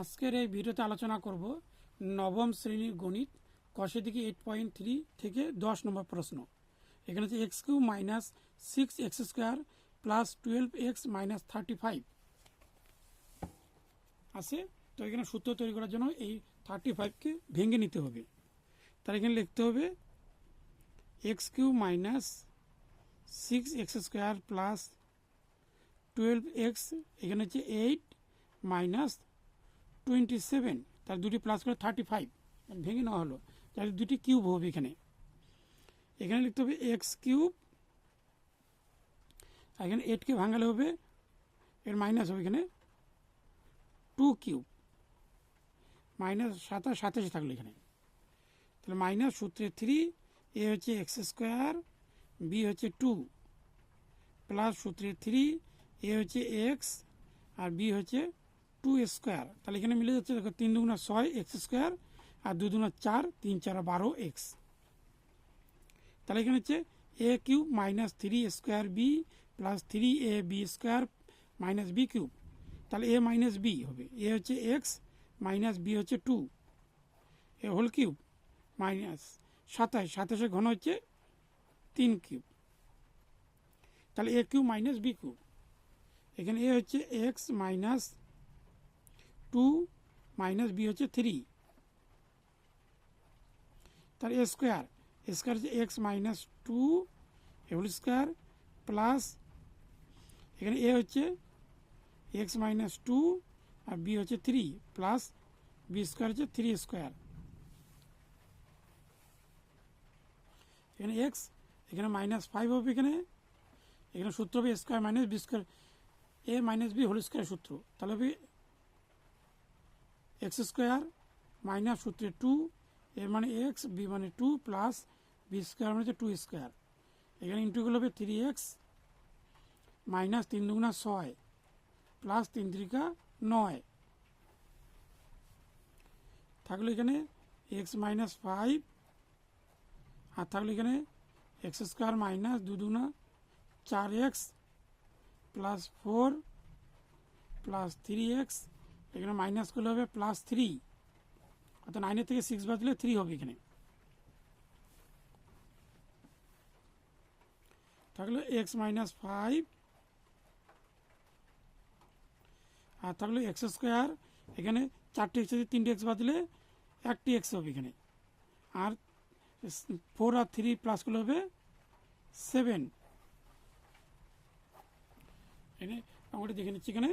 আজকের এই ভিডিওতে আলোচনা করব নবম শ্রেণীর গণিত কষে দিকে 8.3 থেকে 10 নম্বর প্রশ্ন। এখানে হচ্ছে x cube minus 6x square plus 12x minus 35 আছে। তো এখানে সূত্র তৈরি করার জন্য এই 35কে ভেঙে নিতে হবে। তার এখানে লিখতে হবে x cube minus 6x square plus 12x, এখানে হচ্ছে 8 মাইনাস 27, তার দুটি প্লাস করে 35 ভেঙে নেওয়া হলো, তার দুটি কিউব হবে। এখানে লিখতে হবে এক্স কিউব, এখানে 8কে ভাঙালে হবে এর মাইনাস হবে এখানে 2 কিউব, মাইনাস 27 থাকলো এখানে। তাহলে মাইনাস সূত্রে 3, এ হচ্ছে এক্স স্কোয়ার, বি হচ্ছে 2, প্লাস সূত্রে 3, এ হচ্ছে এক্স আর বি হচ্ছে 2 স্কোয়ার। তাহলে এখানে মিলে যাচ্ছে, দেখো 3 দুগুণা 6 এক্স স্কোয়ার আর 2 দুগুণা 4, 3 4 12 এক্স। তাহলে এখানে হচ্ছে A cube minus 3 square B plus 3 A B square minus B cube. তাহলে এ মাইনাস বি হবে, এ হচ্ছে এক্স মাইনাস বি হচ্ছে 2, এ হোল কিউব মাইনাস 27 ঘন হচ্ছে 3 কিউব। তাহলে এ কিউব মাইনাস বি কিউব, এখানে এ হচ্ছে এক্স মাইনাস 2 মাইনাস বি হচ্ছে 3, তার এ স্কোয়ার হচ্ছে x minus 2 whole square plus এখানে এ হচ্ছে এক্স মাইনাস 2 আর বি হচ্ছে 3 প্লাস বি স্কোয়ার হচ্ছে 3 স্কোয়ার। এখানে এক্স, এখানে মাইনাস 5 হবে, এখানে সূত্র হবে স্কোয়ার মাইনাস বি স্কোয়ার, এ মাইনাস বি হোল স্কোয়ার সূত্র। তাহলে হবে এক্স স্কোয়ার মাইনাস সূত্রে 2, এর মানে এক্স, বি মানে 2 প্লাস বি স্কোয়ার মানে হচ্ছে 2 স্কোয়ার। এখানে ইন্টুগুলো হবে 3x মাইনাস 3 দুগুণা 6 প্লাস 3 3 9 থাকলো এখানে এক্স মাইনাস 5 আর থাকলো এখানে এক্স স্কোয়ার মাইনাস 2 দুগুণা 4x প্লাস 4 প্লাস 3x, এখানে মাইনাস করলে হবে প্লাস 3, অর্থাৎ 9 থেকে 6 বাদ দিলে 3 হবে। এখানে থাকলো এক্স মাইনাস 5 আর থাকলো এক্স স্কোয়ার, এখানে 4টি এক্স আছে, 3টি এক্স বাদ দিলে 1টি এক্স হবে এখানে, আর 4 আর 3 প্লাস করলে হবে 7। এখানে আমরা দেখে নিচ্ছি এখানে